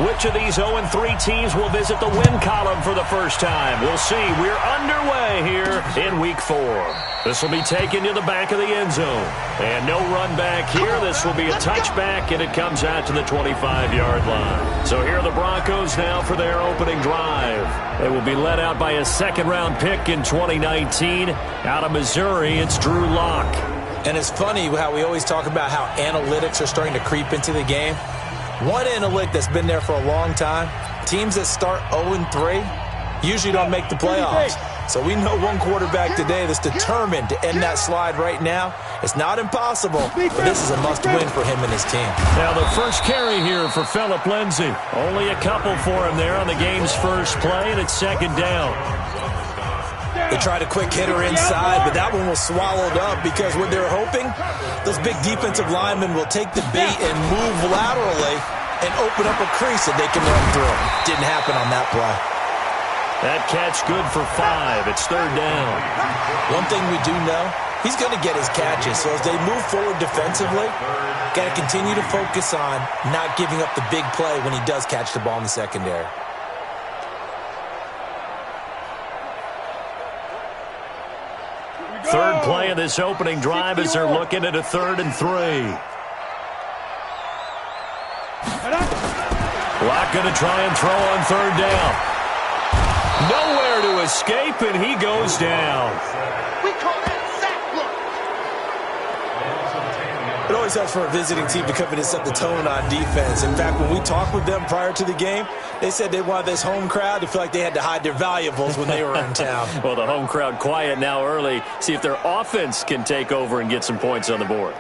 Which of these 0-3 teams will visit the win column for the first time? We'll see. We're underway here in Week 4. This will be taken to the back of the end zone. And no run back here. This will be a touchback, and it comes out to the 25-yard line. So here are the Broncos now for their opening drive. They will be led out by a second-round pick in 2019. Out of Missouri, it's Drew Lock. And it's funny how we always talk about how analytics are starting to creep into the game. One analytic that's been there for a long time, teams that start 0-3 usually don't make the playoffs. So we know one quarterback today that's determined to end that slide right now. It's not impossible, but this is a must-win for him and his team. Now the first carry here for Phillip Lindsay. Only a couple for him there on the game's first play, and it's second down. They tried a quick hitter inside, but that one was swallowed up because what they're hoping, those big defensive linemen will take the bait and move laterally and open up a crease that they can run through. Didn't happen on that play. That catch good for 5. It's third down. One thing we do know, he's going to get his catches. So as they move forward defensively, got to continue to focus on not giving up the big play when he does catch the ball in the secondary. Third play of this opening drive as they're looking at a 3rd and 3. Lock going to try and throw on third down. Nowhere to escape, and he goes down. We call that sack block. It always helps for a visiting team to come in and set the tone on defense. In fact, when we talked with them prior to the game, they said they wanted this home crowd to feel like they had to hide their valuables when they were in town. Well, the home crowd quiet now early. See if their offense can take over and get some points on the board.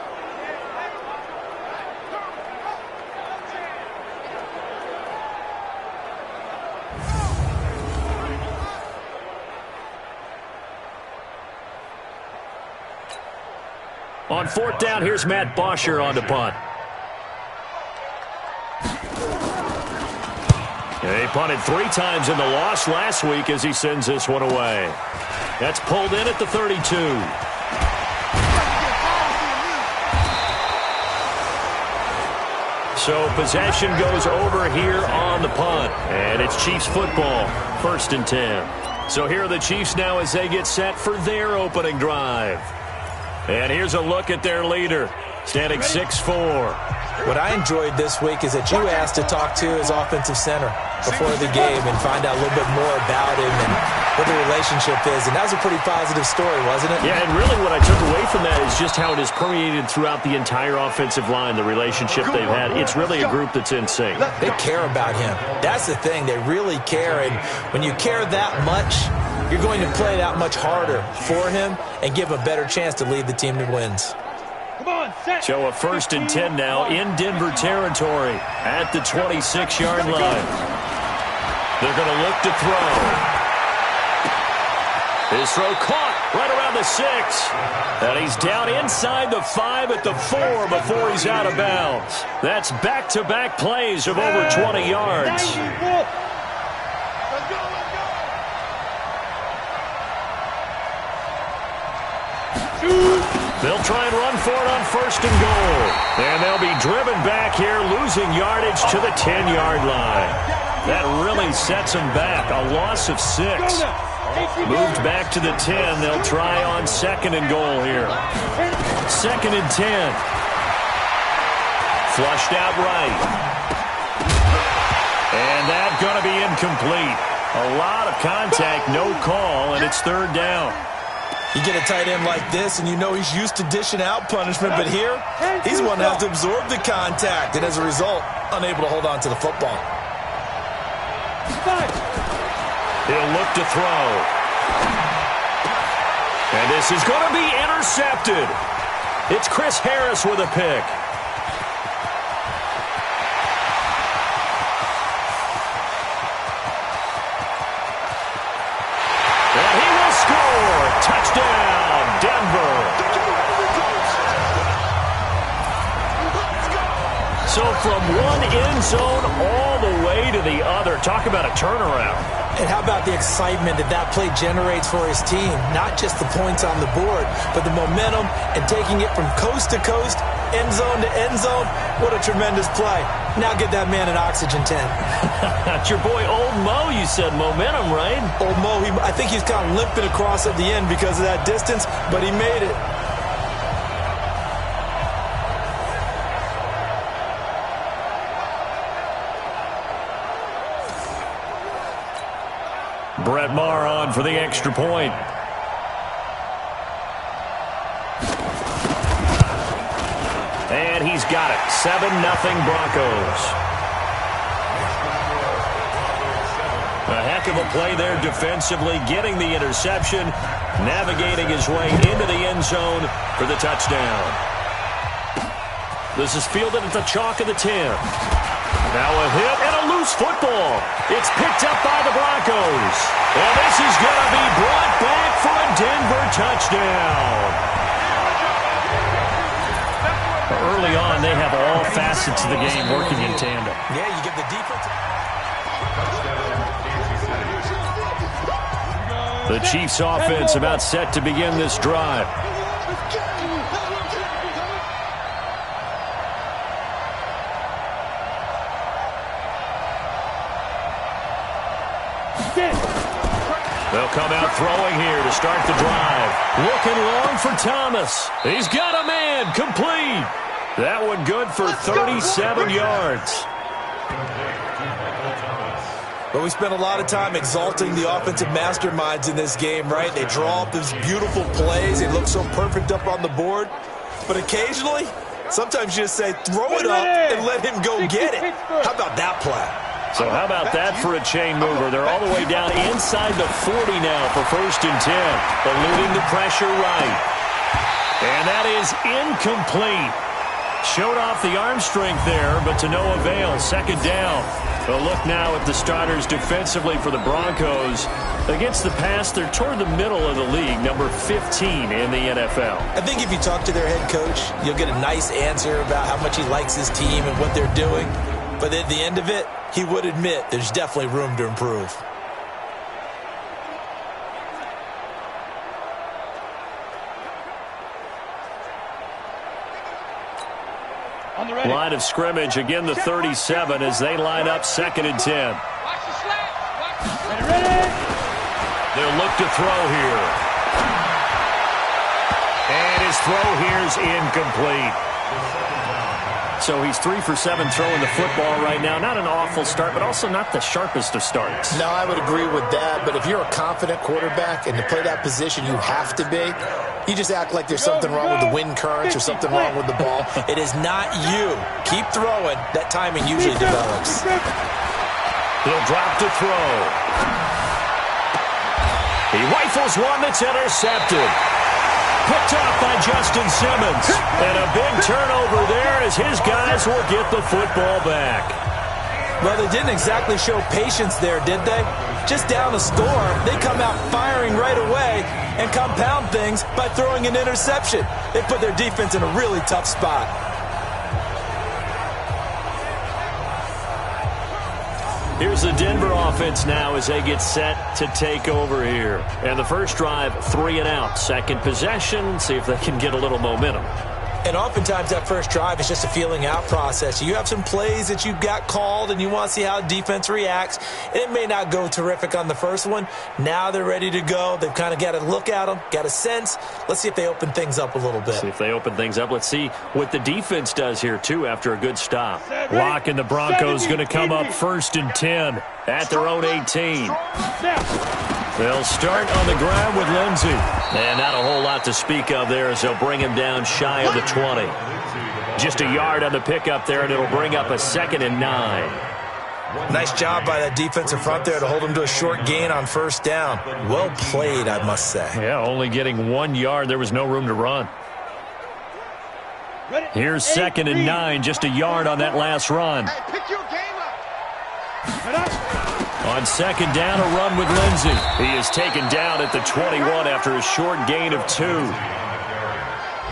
On 4th down, here's Matt Bosher on the punt. He punted 3 times in the loss last week as he sends this one away. That's pulled in at the 32. So possession goes over here on the punt. And it's Chiefs football, 1st and 10. So here are the Chiefs now as they get set for their opening drive. And here's a look at their leader, standing 6'4". What I enjoyed this week is that you asked to talk to his offensive center before the game and find out a little bit more about him and what the relationship is. And that was a pretty positive story, wasn't it? Yeah, and really what I took away from that is just how it is permeated throughout the entire offensive line, the relationship they've had. It's really a group that's in sync. They care about him. That's the thing. They really care. And when you care that much, you're going to play that much harder for him and give him a better chance to lead the team to wins. So a 1st and 10 now in Denver territory at the 26-yard line. They're going to look to throw. His throw caught right around the 6. And he's down inside the 5 at the 4 before he's out of bounds. That's back-to-back plays of over 20 yards. They'll try and run for it on 1st and goal. And they'll be driven back here, losing yardage to the 10-yard line. That really sets them back. A loss of 6. Moved back to the 10. They'll try on 2nd and goal here. 2nd and 10. Flushed out right. And that's going to be incomplete. A lot of contact, no call, and it's 3rd down. You get a tight end like this, and you know he's used to dishing out punishment, but here, he's one to have to absorb the contact, and as a result, unable to hold on to the football. He'll look to throw. And this is going to be intercepted. It's Chris Harris with a pick. Touchdown, Denver. So from one end zone all the way to the other. Talk about a turnaround. And how about the excitement that play generates for his team? Not just the points on the board, but the momentum and taking it from coast to coast, end zone to end zone. What a tremendous play. Now get that man an oxygen tent. That's your boy Old Mo, you said. Momentum, right? Old Mo, I think he's kind of limping across at the end because of that distance, but he made it. Brett Maher on for the extra point. And he's got it. 7-0 Broncos. A heck of a play there defensively, getting the interception, navigating his way into the end zone for the touchdown. This is fielded at the chalk of the 10. Now a hit and a loose football. It's picked up by the Broncos. And this is going to be brought back for a Denver touchdown. Early on, they have all facets of the game working in tandem. Yeah, you give the defense. The Chiefs offense about set to begin this drive. They'll come out throwing here to start the drive. Looking long for Thomas. He's got a man, complete. That one good for 37 yards. But we spent a lot of time exalting the offensive masterminds in this game, right? They draw up these beautiful plays. They look so perfect up on the board. But occasionally, sometimes you just say, throw it up and let him go get it. How about that play? So how about that for a chain mover? They're all the way down inside the 40 now for 1st and 10. Eluding the pressure right. And that is incomplete. Showed off the arm strength there, but to no avail. 2nd down. A look now at the starters defensively for the Broncos. Against the pass, they're toward the middle of the league, number 15 in the NFL. I think if you talk to their head coach, you'll get a nice answer about how much he likes his team and what they're doing. But at the end of it, he would admit there's definitely room to improve. Line of scrimmage, again the 37 as they line up 2nd and 10. They'll look to throw here. And his throw here is incomplete. So he's 3 for 7 throwing the football right now. Not an awful start, but also not the sharpest of starts. No, I would agree with that. But if you're a confident quarterback and to play that position you have to be, you just act like there's something wrong with the wind currents or something wrong with the ball. It is not you. Keep throwing. That timing usually develops. He'll drop to throw. He rifles one that's intercepted. Picked off by Justin Simmons. And a big turnover there as his guys will get the football back. Well, they didn't exactly show patience there, did they? Just down a score, they come out firing right away and compound things by throwing an interception. They put their defense in a really tough spot. Here's the Denver offense now as they get set to take over here. And the first drive, 3 and out. Second possession, see if they can get a little momentum. And oftentimes that first drive is just a feeling out process. You have some plays that you got called and you want to see how defense reacts. And it may not go terrific on the first one. Now they're ready to go. They've kind of got to look at them, got a sense. Let's see if they open things up a little bit. See if they open things up. Let's see what the defense does here, too, after a good stop. Lock and the Broncos going to come up 1st and 10 at their own 18. They'll start on the ground with Lindsey. And not a whole lot to speak of there as they'll bring him down shy of the 20. Just a yard on the pickup there, and it'll bring up a 2nd and 9. Nice job by that defensive front there to hold him to a short gain on 1st down. Well played, I must say. Yeah, only getting 1 yard. There was no room to run. Here's 2nd and 9, just a yard on that last run. Pick your game up. On 2nd down, a run with Lindsey. He is taken down at the 21 after a short gain of 2.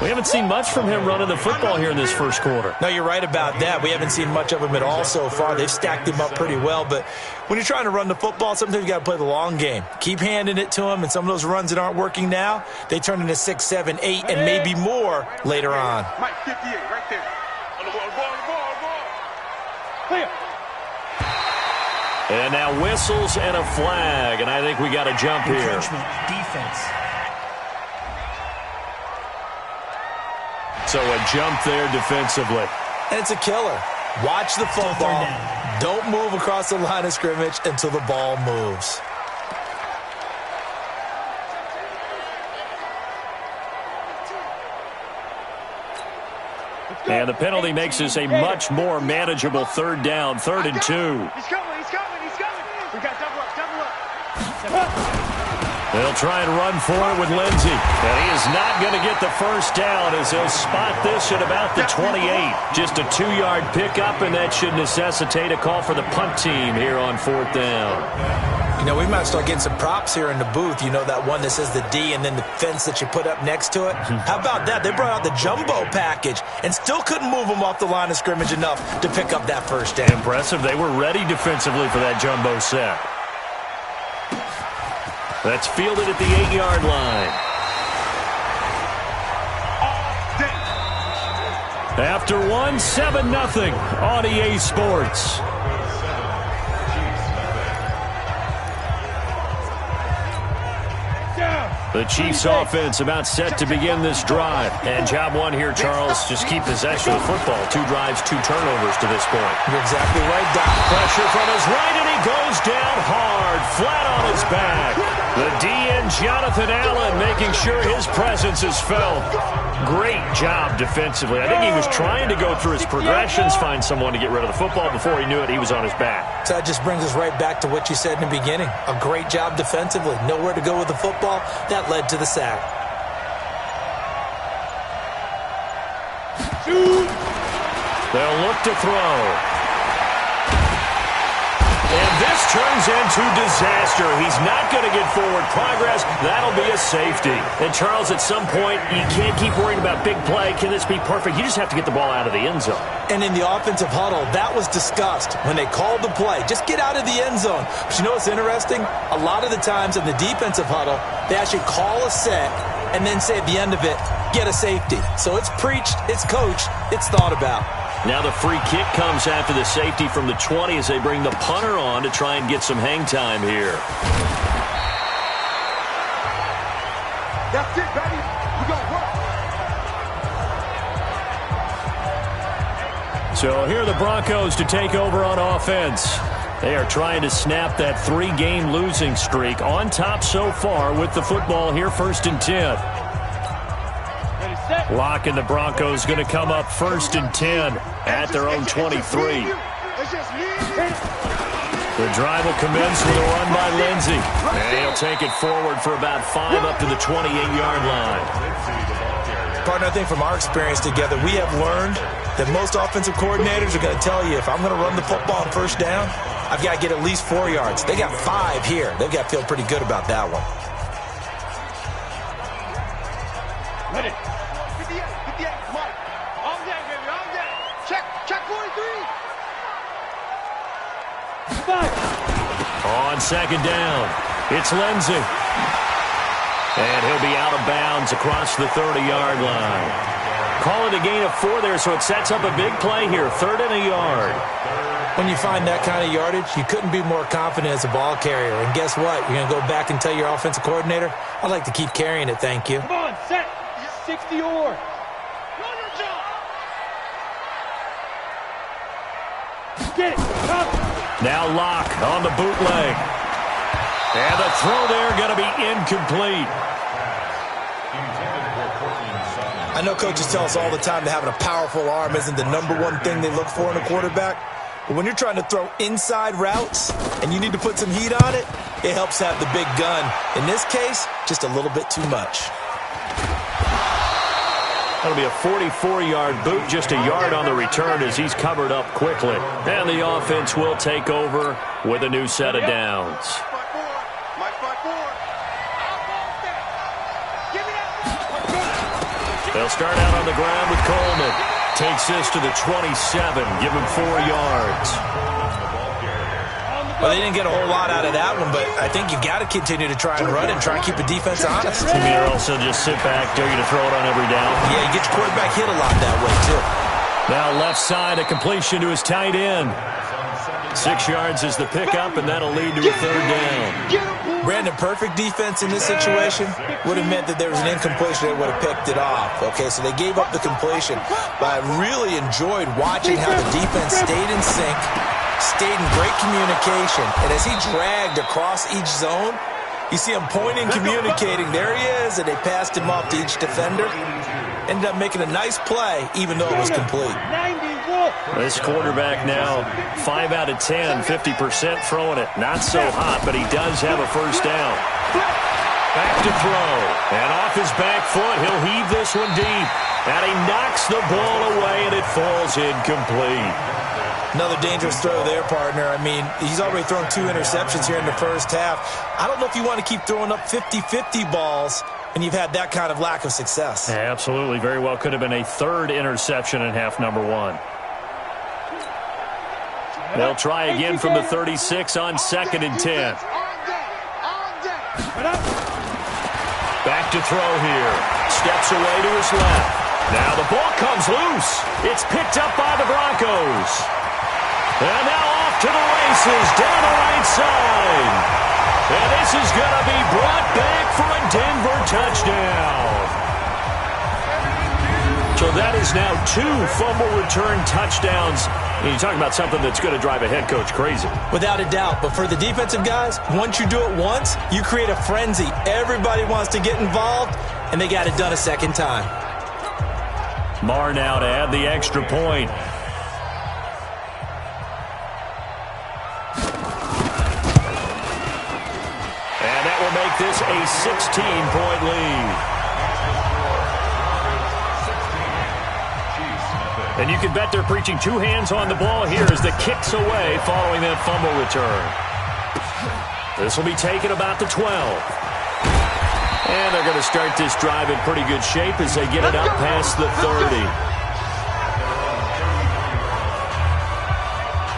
We haven't seen much from him running the football here in this first quarter. No, you're right about that. We haven't seen much of him at all so far. They've stacked him up pretty well. But when you're trying to run the football, sometimes you got to play the long game. Keep handing it to him, and some of those runs that aren't working now, they turn into 6, 7, 8, and maybe more later on. Mike 58 right there. On the ball. Clear. And now whistles and a flag, and I think we got a jump here. Defense. So a jump there defensively. And it's a killer. Watch the football. Don't move across the line of scrimmage until the ball moves. And the penalty makes this a much more manageable third down, 3rd and 2. He's coming, he's coming, he's coming. We got double up. They'll try and run for it with Lindsey. And he is not going to get the first down as they'll spot this at about the 28. Just a 2-yard pickup, and that should necessitate a call for the punt team here on 4th down. You know, we might start getting some props here in the booth. You know, that one that says the D and then the fence that you put up next to it? How about that? They brought out the jumbo package and still couldn't move them off the line of scrimmage enough to pick up that first down. Impressive. They were ready defensively for that jumbo set. That's fielded at the 8-yard line. After one, 7-0 on EA Sports. The Chiefs offense about set to begin this drive. And job one here, Charles, just keep possession of the football. 2 drives, 2 turnovers to this point. You're exactly right, Doc. Pressure from his right, and he goes down hard, flat on his back. The DN, Jonathan Allen, making sure his presence is felt. Great job defensively. I think he was trying to go through his progressions, find someone to get rid of the football. Before he knew it, he was on his back. So that just brings us right back to what you said in the beginning. A great job defensively. Nowhere to go with the football. That led to the sack. They'll look to throw. And this turns into disaster. He's not going to get forward progress. That'll be a safety. And, Charles, at some point, you can't keep worrying about big play. Can this be perfect? You just have to get the ball out of the end zone. And in the offensive huddle, that was discussed when they called the play. Just get out of the end zone. But you know what's interesting? A lot of the times in the defensive huddle, they actually call a set and then say at the end of it, get a safety. So it's preached, it's coached, it's thought about. Now the free kick comes after the safety from the 20 as they bring the punter on to try and get some hang time here. That's it, baby. We gonna work. So here are the Broncos to take over on offense. They are trying to snap that 3-game losing streak on top so far with the football here, 1st and 10. Lock and the Broncos going to come up 1st and 10 at their own 23. The drive will commence with a run by Lindsey. And he'll take it forward for about 5 up to the 28-yard line. Partner, I think from our experience together, we have learned that most offensive coordinators are going to tell you, if I'm going to run the football on 1st down, I've got to get at least 4 yards. They got 5 here. They've got to feel pretty good about that one. Let it. 58, 58, come on. All day, baby, all day. Check 43. 5. On 2nd down, it's Lindsey. And he'll be out of bounds across the 30-yard line. Call it a gain of 4 there, so it sets up a big play here, 3rd and a yard. When you find that kind of yardage, you couldn't be more confident as a ball carrier. And guess what? You're going to go back and tell your offensive coordinator, I'd like to keep carrying it, thank you. Come on, set. 60 or. Run your job. Get it. Come. Now Locke on the bootleg. And the throw there going to be incomplete. I know coaches tell us all the time that having a powerful arm isn't the #1 thing they look for in a quarterback. But when you're trying to throw inside routes and you need to put some heat on it, it helps have the big gun. In this case, just a little bit too much. That'll be a 44-yard boot, just a yard on the return as he's covered up quickly. And the offense will take over with a new set of downs. They'll start out on the ground with Coleman. Takes this to the 27, give him 4 yards. Well, they didn't get a whole lot out of that one, but I think you've got to continue to try and run and try and keep the defense honest. You mean also just sit back, dare you to throw it on every down? Yeah, you get your quarterback hit a lot that way, too. Now left side, a completion to his tight end. 6 yards is the pickup, and that'll lead to a third down. Brandon, perfect defense in this situation would have meant that there was an incompletion that would have picked it off. Okay, so they gave up the completion, but I really enjoyed watching how the defense stayed in sync, stayed in great communication, and as he dragged across each zone, you see him pointing, communicating. There he is, and they passed him off to each defender. Ended up making a nice play, even though it was complete. This quarterback now 5 out of 10, 50% throwing it. Not so hot, but he does have a first down. Back to throw. And off his back foot, he'll heave this one deep. And he knocks the ball away, and it falls incomplete. Another dangerous throw there, partner. I mean, he's already thrown 2 interceptions here in the first half. I don't know if you want to keep throwing up 50-50 balls and you've had that kind of lack of success. Yeah, absolutely. Very well could have been a third interception in half number 1. They'll try again from the 36 on 2nd and 10. Back to throw here. Steps away to his left. Now the ball comes loose. It's picked up by the Broncos. And now off to the races down the right side. And this is going to be brought back for a Denver touchdown. So that is now 2 fumble return touchdowns. And you're talking about something that's going to drive a head coach crazy. Without a doubt. But for the defensive guys, once you do it once, you create a frenzy. Everybody wants to get involved, and they got it done a second time. Marr now to add the extra point. And that will make this a 16-point lead. And you can bet they're preaching 2 hands on the ball here as the kick's away following that fumble return. This will be taken about the 12. And they're going to start this drive in pretty good shape as they get it up past the 30.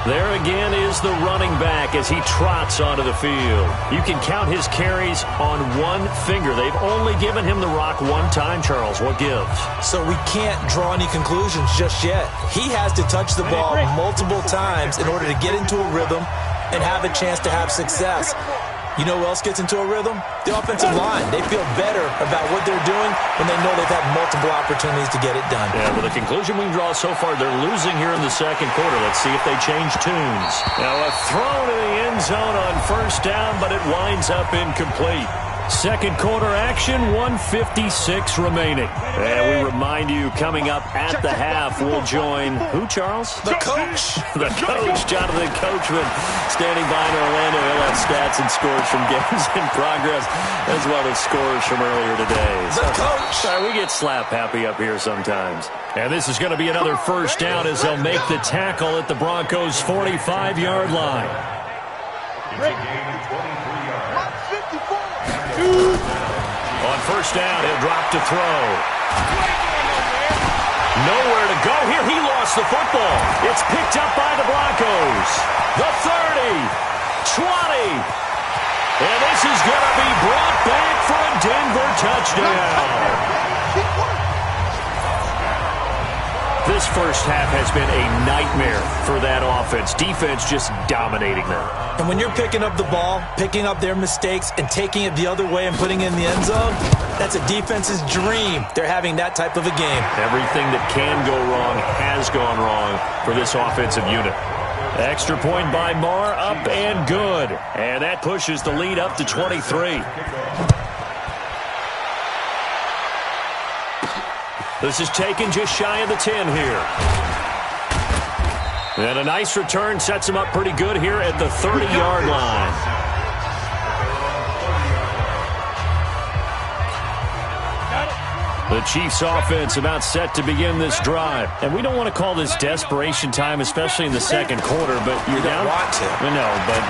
There again is the running back as he trots onto the field. You can count his carries on 1 finger. They've only given him the rock 1 time, Charles. What gives? So we can't draw any conclusions just yet. He has to touch the ball multiple times in order to get into a rhythm and have a chance to have success. You know who else gets into a rhythm? The offensive line. They feel better about what they're doing when they know they've had multiple opportunities to get it done. Yeah, well, the conclusion we can draw so far, they're losing here in the second quarter. Let's see if they change tunes. Now, a throw to the end zone on first down, but it winds up incomplete. Second quarter action, 1:56 remaining. And we remind you, coming up at the half, we'll join who, Charles? The coach. The coach, Jonathan Coachman, standing by in Orlando. He'll have stats and scores from games in progress, as well as scores from earlier today. The coach. Sorry, we get slap happy up here sometimes. And this is going to be another first down as they'll make the tackle at the Broncos' 45-yard line. On first down, he'll drop to throw. Nowhere to go here. He lost the football. It's picked up by the Broncos. The 30, 20. And this is going to be brought back for a Denver touchdown. This first half has been a nightmare for that offense. Defense just dominating them. And when you're picking up the ball, picking up their mistakes, and taking it the other way and putting it in the end zone, that's a defense's dream. They're having that type of a game. Everything that can go wrong has gone wrong for this offensive unit. Extra point by Marr, up and good. And that pushes the lead up to 23. This is taken just shy of the 10 here. And a nice return sets him up pretty good here at the 30-yard line. The Chiefs offense about set to begin this drive. And we don't want to call this desperation time, especially in the second quarter, but you're down. You don't want to. No, but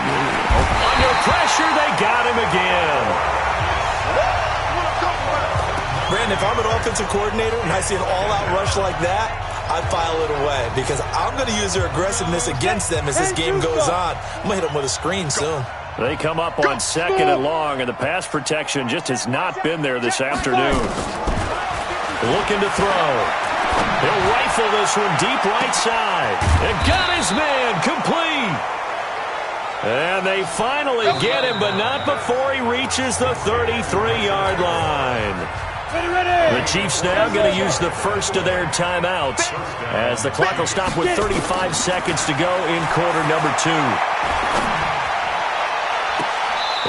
under pressure, they got him again. Brandon, if I'm an offensive coordinator and I see an all-out rush like that, I file it away because I'm going to use their aggressiveness against them as this game goes on. I'm going to hit them with a screen soon. They come up on 2nd and long, and the pass protection just has not been there this afternoon. Looking to throw. He'll rifle this one deep right side. And got his man complete. And they finally get him, but not before he reaches the 33-yard line. The Chiefs now going to use the first of their timeouts as the clock will stop with 35 seconds to go in quarter number 2.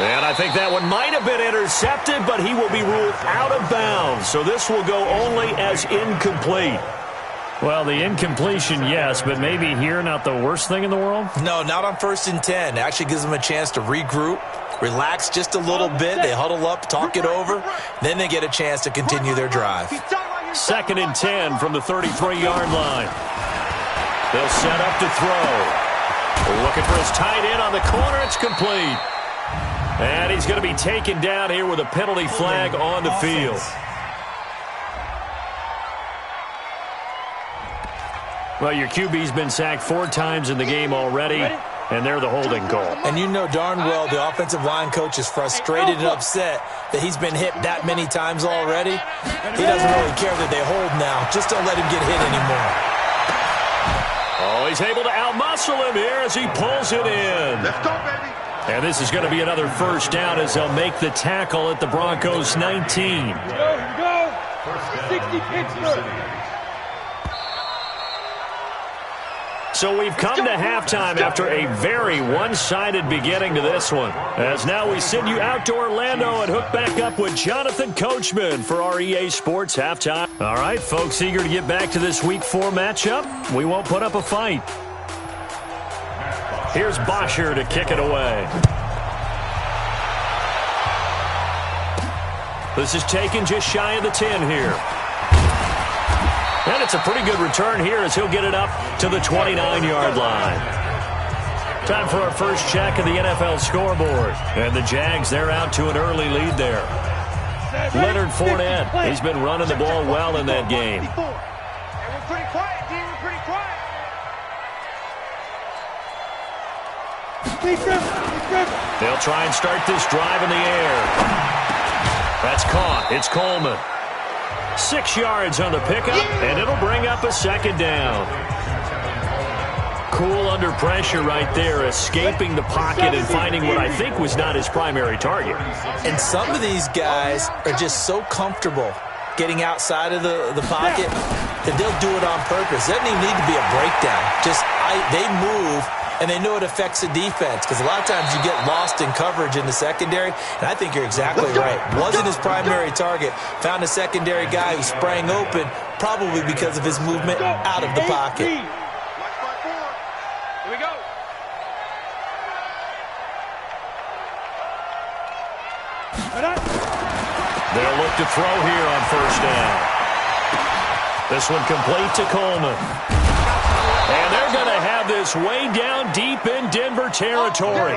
And I think that one might have been intercepted, but he will be ruled out of bounds. So this will go only as incomplete. Well, the incompletion, yes, but maybe here not the worst thing in the world? No, not on 1st and 10. It actually gives them a chance to regroup, relax just a little bit. They huddle up, talk it over. Then they get a chance to continue their drive. 2nd and 10 from the 33-yard line. They'll set up to throw. Looking for his tight end on the corner. It's complete. And he's going to be taken down here with a penalty flag on the field. Well, your QB's been sacked 4 times in the game already, and they're the holding call. And you know darn well the offensive line coach is frustrated and upset that he's been hit that many times already. He doesn't really care that they hold now. Just don't let him get hit anymore. Oh, he's able to outmuscle him here as he pulls it in. Let's go, baby. And this is going to be another first down as they'll make the tackle at the Broncos' 19. Here we go. 60 Pittsburgh. So we've come to halftime after a very one-sided beginning to this one. As now we send you out to Orlando and hook back up with Jonathan Coachman for our EA Sports Halftime. All right, folks, eager to get back to this Week 4 matchup. We won't put up a fight. Here's Bosher to kick it away. This is taken just shy of the 10 here. And it's a pretty good return here as he'll get it up to the 29-yard line. Time for our first check of the NFL scoreboard. And the Jags, they're out to an early lead there. Leonard Fournette, he's been running the ball well in that game. And we're pretty quiet, D. We're pretty quiet. They'll try and start this drive in the air. That's caught. It's Coleman. 6 yards on the pickup, and it'll bring up a second down. Cool under pressure right there, escaping the pocket and finding what I think was not his primary target. And some of these guys are just so comfortable getting outside of the pocket that they'll do it on purpose. It doesn't even need to be a breakdown. They move, and they know it affects the defense because a lot of times you get lost in coverage in the secondary, and I think you're exactly right. Wasn't his primary target. Found a secondary guy who sprang open, probably because of his movement out of the pocket. Here we go. They'll look to throw here on first down. This one complete to Coleman. And they're going to have this way down deep in Denver territory.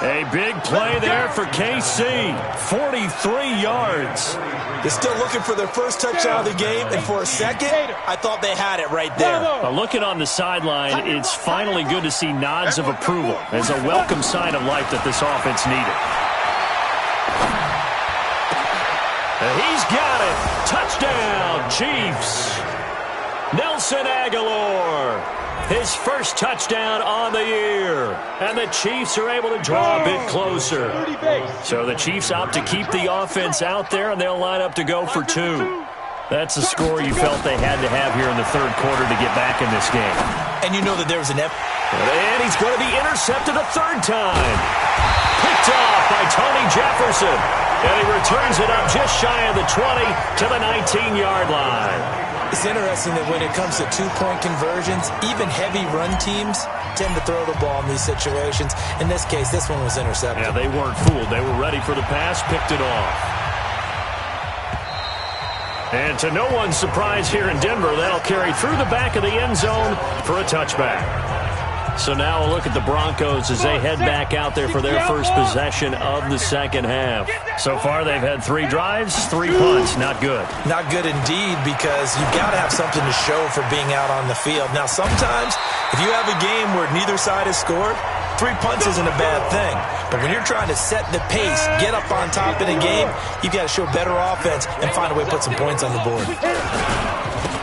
A big play there for KC. 43 yards. They're still looking for their first touchdown of the game, and for a second, I thought they had it right there. Looking on the sideline, it's finally good to see nods of approval as a welcome sign of life that this offense needed. And he's got it. Touchdown, Chiefs. Nelson Aguilar, his first touchdown on the year. And the Chiefs are able to draw a bit closer. So the Chiefs opt to keep the offense out there, and they'll line up to go for 2. That's a score you felt they had to have here in the third quarter to get back in this game. And you know that there was an And he's going to be intercepted a third time. Picked off by Tony Jefferson. And he returns it up just shy of the 20 to the 19-yard line. It's interesting that when it comes to two-point conversions, even heavy run teams tend to throw the ball in these situations. In this case, this one was intercepted. Yeah, they weren't fooled. They were ready for the pass, picked it off. And to no one's surprise here in Denver, that'll carry through the back of the end zone for a touchback. So now a look at the Broncos as they head back out there for their first possession of the second half. So far, they've had 3 drives, 3 punts. Not good. Not good indeed, because you've got to have something to show for being out on the field. Now, sometimes, if you have a game where neither side has scored, 3 punts isn't a bad thing. But when you're trying to set the pace, get up on top in a game, you've got to show better offense and find a way to put some points on the board.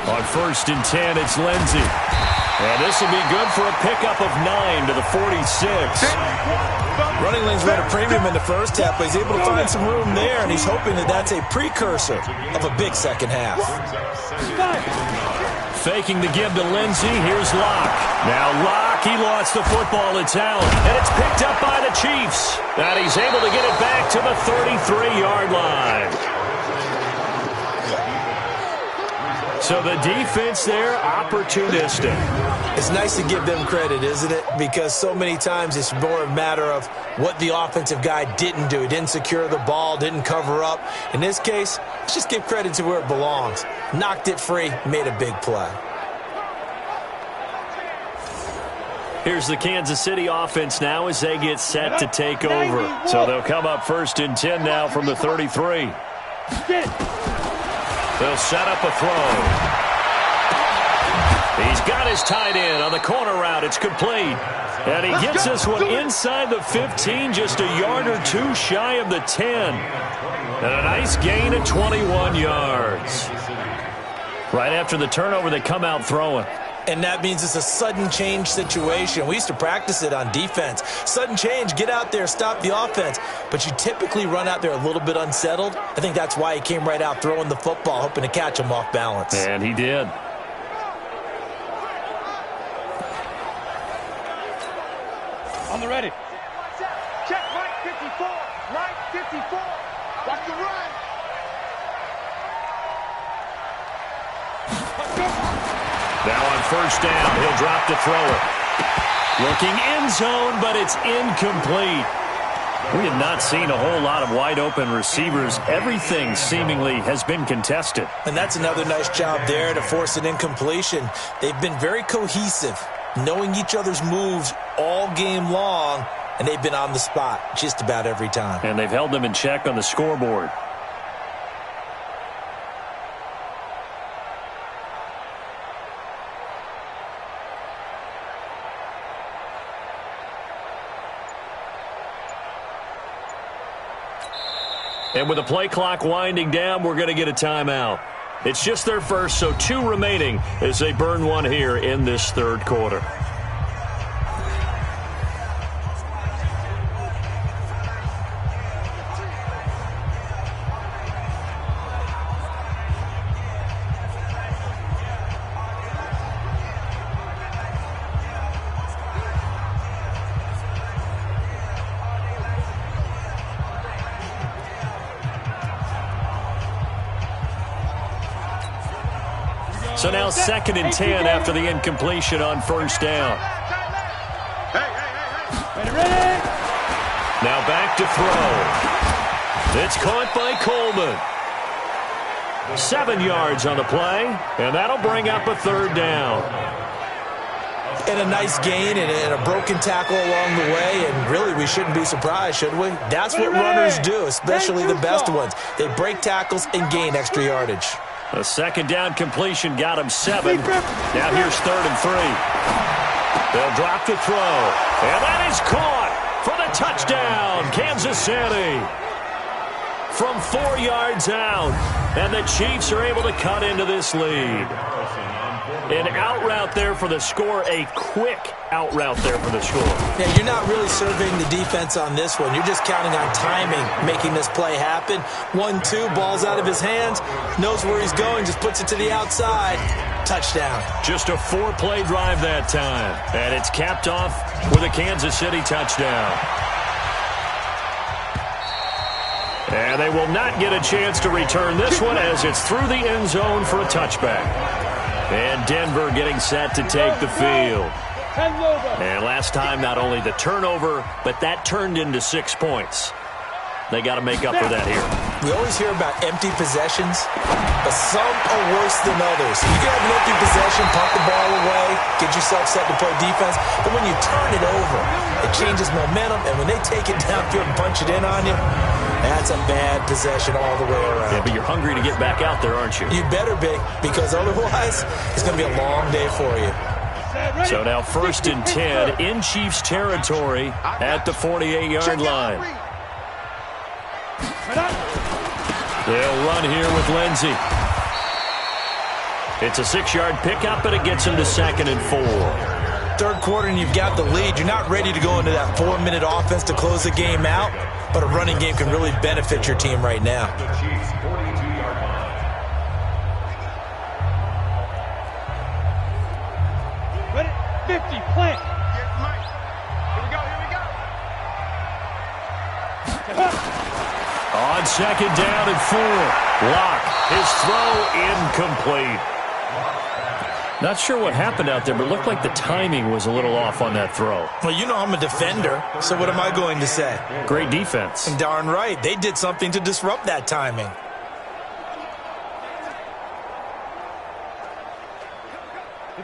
On 1st and 10, it's Lindsey. And this will be good for a pickup of 9 to the 46. Running lanes were at a premium in the first half, but he's able to find some room there, and he's hoping that that's a precursor of a big second half. Faking the give to Lindsey. Here's Locke. Now Locke, he lost the football. It's out, and it's picked up by the Chiefs. And he's able to get it back to the 33-yard line. So the defense there, opportunistic. It's nice to give them credit, isn't it? Because so many times it's more a matter of what the offensive guy didn't do. He didn't secure the ball, didn't cover up. In this case, let's just give credit to where it belongs. Knocked it free, made a big play. Here's the Kansas City offense now as they get set to take over. So they'll come up 1st and 10 now from the 33. They'll set up a throw. He's got his tight end on the corner route. It's complete. And he gets this one inside the 15, just a yard or two shy of the 10. And a nice gain of 21 yards. Right after the turnover, they come out throwing. And that means it's a sudden change situation. We used to practice it on defense. Sudden change, get out there, stop the offense. But you typically run out there a little bit unsettled. I think that's why he came right out throwing the football, hoping to catch him off balance. And he did. On the ready. Check right 54. Right 54. Watch the run. Now on 1st down, he'll drop to throw it. Looking end zone, but it's incomplete. We have not seen a whole lot of wide-open receivers. Everything seemingly has been contested. And that's another nice job there to force an incompletion. They've been very cohesive, knowing each other's moves all game long, and they've been on the spot just about every time. And they've held them in check on the scoreboard. And with the play clock winding down, we're going to get a timeout. It's just their first, so 2 remaining as they burn one here in this 3rd quarter. So now 2nd and 10 after the incompletion on 1st down. Now back to throw. It's caught by Coleman. 7 yards on the play, and that'll bring up a 3rd down. And a nice gain and a broken tackle along the way, and really we shouldn't be surprised, should we? That's what runners do, especially the best ones. They break tackles and gain extra yardage. A 2nd down completion got him 7. Now here's 3rd and 3. They'll drop to throw. And that is caught for the touchdown, Kansas City. From 4 yards out. And the Chiefs are able to cut into this lead. An out route there for the score. A quick out route there for the score. Yeah, you're not really surveying the defense on this one. You're just counting on timing, making this play happen. 1-2, ball's out of his hands. Knows where he's going, just puts it to the outside. Touchdown. Just a 4-play drive that time. And it's capped off with a Kansas City touchdown. And they will not get a chance to return this one as it's through the end zone for a touchback. And Denver getting set to take the field. And last time, not only the turnover, but that turned into 6 points. They got to make up for that here. We always hear about empty possessions, but some are worse than others. You can have an empty possession, pump the ball away, get yourself set to play defense, but when you turn it over, it changes momentum, and when they take it downfield and punch it in on you, that's a bad possession all the way around. Yeah, but you're hungry to get back out there, aren't you? You better be, because otherwise, it's going to be a long day for you. So now 1st and 10 in Chiefs territory at the 48-yard line. They'll run here with Lindsey. It's a 6-yard pickup, and it gets him to 2nd and 4. Third quarter and you've got the lead. You're not ready to go into that 4-minute offense to close the game out, but a running game can really benefit your team right now. Ready? 50, plant. Here we go, here we go. On 2nd down and 4. Locke, his throw incomplete. Not sure what happened out there, but it looked like the timing was a little off on that throw. Well, you know I'm a defender, so what am I going to say? Great defense. And darn right, they did something to disrupt that timing.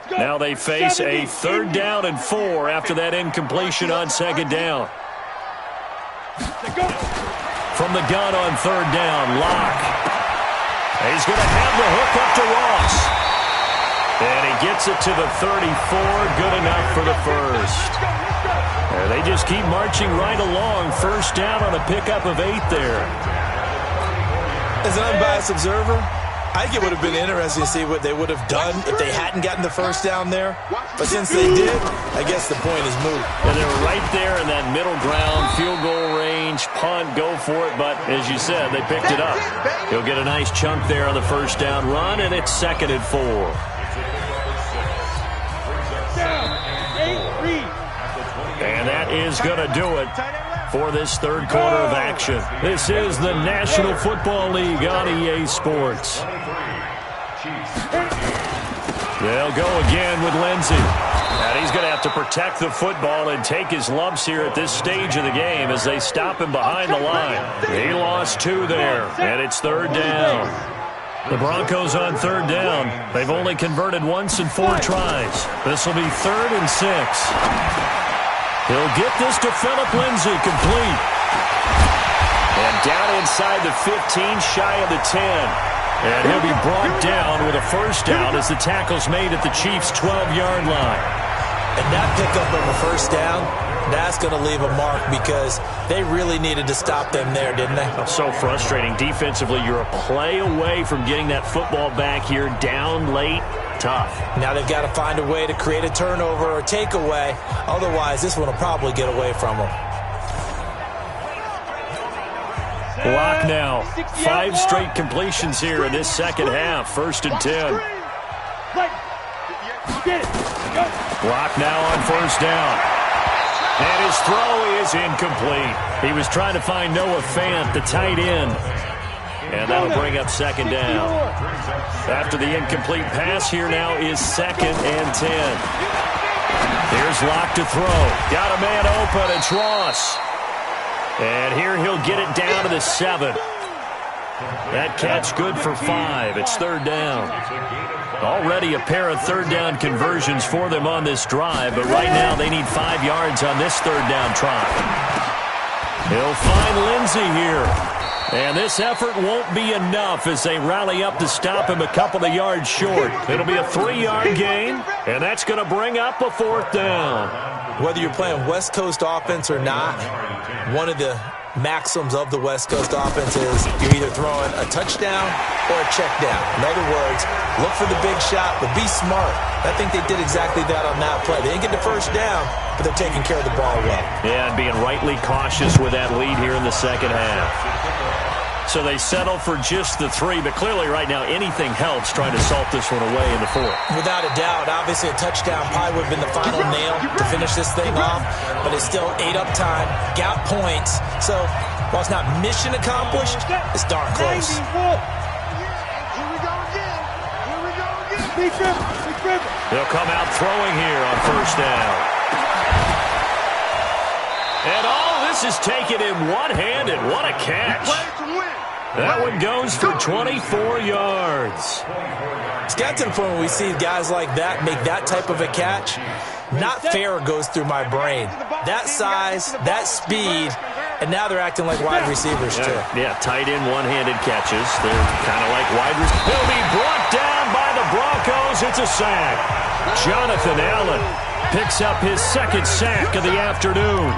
Now they face a 3rd down and 4 after that incompletion on 2nd down. From the gun on 3rd down, Locke. He's going to have the hook up to Ross. And he gets it to the 34, good enough for the first. And they just keep marching right along. 1st down on a pickup of 8 there. As an unbiased observer, I think it would have been interesting to see what they would have done if they hadn't gotten the 1st down there. But since they did, I guess the point is moot. And they were right there in that middle ground, field goal range, punt, go for it. But as you said, they picked it up. He'll get a nice chunk there on the 1st down run, and it's 2nd and 4. And that is going to do it for this 3rd quarter of action. This is the National Football League on EA Sports. They'll go again with Lindsey. And he's going to have to protect the football and take his lumps here at this stage of the game as they stop him behind the line. He lost 2 there, and it's 3rd down. The Broncos on 3rd down. They've only converted once in 4 tries. This will be 3rd and 6. He'll get this to Phillip Lindsay, complete. And down inside the 15, shy of the 10. And he'll be brought down with a 1st down as the tackle's made at the Chiefs' 12-yard line. And that pickup of a 1st down, that's going to leave a mark because they really needed to stop them there, didn't they? So frustrating. Defensively, you're a play away from getting that football back here down late. Tough. Now they've got to find a way to create a turnover or takeaway. Otherwise, this one will probably get away from them. Block now. 5 straight completions here in this 2nd half. 1st and 10. Block now on 1st down. And his throw is incomplete. He was trying to find Noah Fant, the tight end. And that'll bring up 2nd down. After the incomplete pass, here now is 2nd and 10. Here's Locke to throw. Got a man open. It's Ross. And here he'll get it down to the 7. That catch good for 5. It's 3rd down. Already a pair of 3rd down conversions for them on this drive, but right now they need 5 yards on this 3rd down try. He'll find Lindsey here. And this effort won't be enough as they rally up to stop him a couple of yards short. It'll be a 3-yard gain, and that's going to bring up a 4th down. Whether you're playing West Coast offense or not, one of the maxims of the West Coast offense is you're either throwing a touchdown or a check down. In other words, look for the big shot, but be smart. I think they did exactly that on that play. They didn't get the 1st down, but they're taking care of the ball well. Yeah, and being rightly cautious with that lead here in the 2nd half. So they settle for just the 3, but clearly right now anything helps trying to salt this one away in the 4th. Without a doubt, obviously a touchdown probably would have been the final nail to finish this thing off, but it's still 8 up time, got points. So while it's not mission accomplished, it's darn close. Here we go again. Here we go again. Big dribble. They'll come out throwing here on 1st down. And all this is taken in one-handed. What a catch. That one goes for 24 yards. It's got to the point where we see guys like that make that type of a catch. Not fair goes through my brain. That size, that speed, and now they're acting like wide receivers too. Yeah, tight end one-handed catches. They're kind of like wide receivers. He'll be brought down by the Broncos. It's a sack. Jonathan Allen picks up his 2nd sack of the afternoon.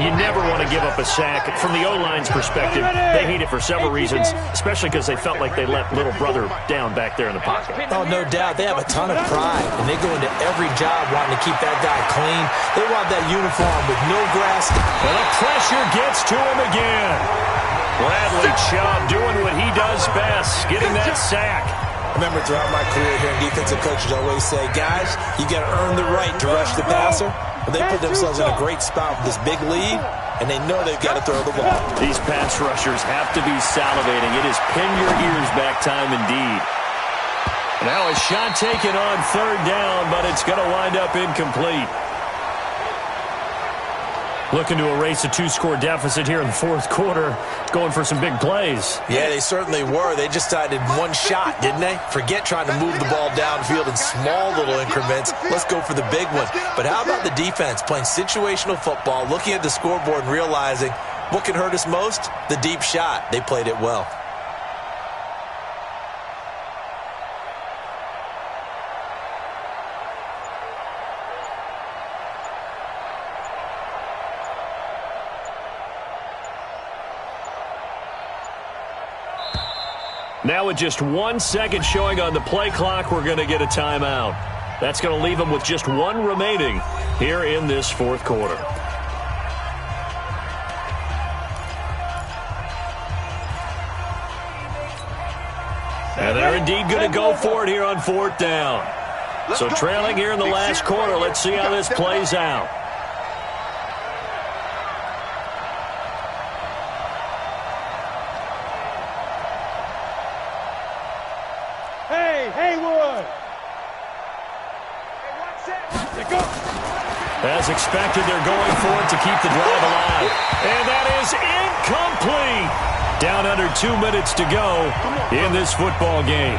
You never want to give up a sack. From the O-line's perspective, they hate it for several reasons, especially because they felt like they let little brother down back there in the pocket. Oh, no doubt. They have a ton of pride, and they go into every job wanting to keep that guy clean. They want that uniform with no grass. And the pressure gets to him again. Bradley Chubb doing what he does best, getting that sack. Remember, throughout my career here, defensive coaches always say, guys, you got to earn the right to rush the passer. But they put themselves in a great spot with this big lead, and they know they've got to throw the ball. These pass rushers have to be salivating. It is pin your ears back time indeed. Now a shot taken on third down, but it's going to wind up incomplete. Looking to erase a 2-score deficit here in the fourth quarter, going for some big plays. Yeah, they certainly were. They just decided one shot, didn't they? Forget trying to move the ball downfield in small little increments. Let's go for the big one. But how about the defense playing situational football, looking at the scoreboard and realizing what can hurt us most? The deep shot. They played it well. Now with just 1 second showing on the play clock, we're going to get a timeout. That's going to leave them with just one remaining here in this fourth quarter. And they're indeed going to go for it here on fourth down. So trailing here in the last quarter, let's see how this plays out. As expected, they're going for it to keep the drive alive. And that is incomplete. Down under 2 minutes to go in this football game.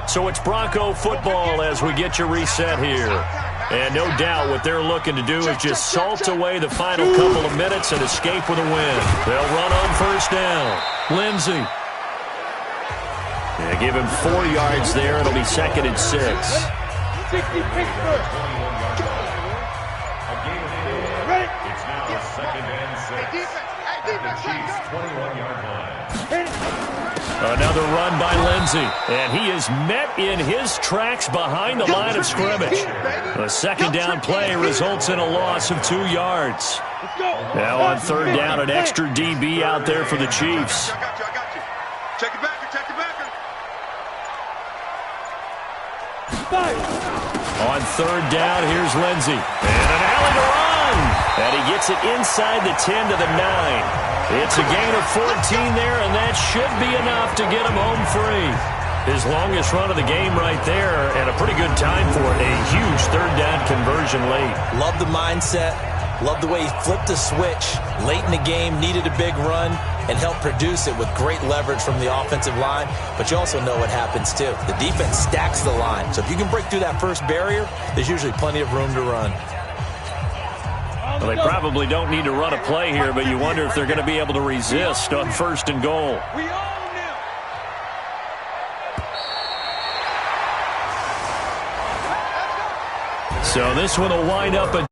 So it's Bronco football as we get you reset here. And no doubt what they're looking to do is just salt away the final couple of minutes and escape with a win. They'll run on first down. Lindsey. Yeah, give him 4 yards there. It'll be 2nd and 6. It's now 2nd and 6. The Chiefs' 21-yard line. Another run by Lindsey, and he is met in his tracks behind the line of scrimmage. A second down play results in a loss of 2 yards. Now on third down, an extra DB out there for the Chiefs. I got you. Check it back. On third down, here's Lindsey. And an alley to run. And he gets it inside the 10 to the 9. It's a gain of 14 there, and that should be enough to get him home free. His longest run of the game right there, and a pretty good time for it. A huge third down conversion late. Love the mindset. Love the way he flipped the switch. Late in the game, needed a big run, and helped produce it with great leverage from the offensive line. But you also know what happens, too. The defense stacks the line. So if you can break through that first barrier, there's usually plenty of room to run. Well, they probably don't need to run a play here, but you wonder if they're going to be able to resist on 1st and goal. So this one will wind up a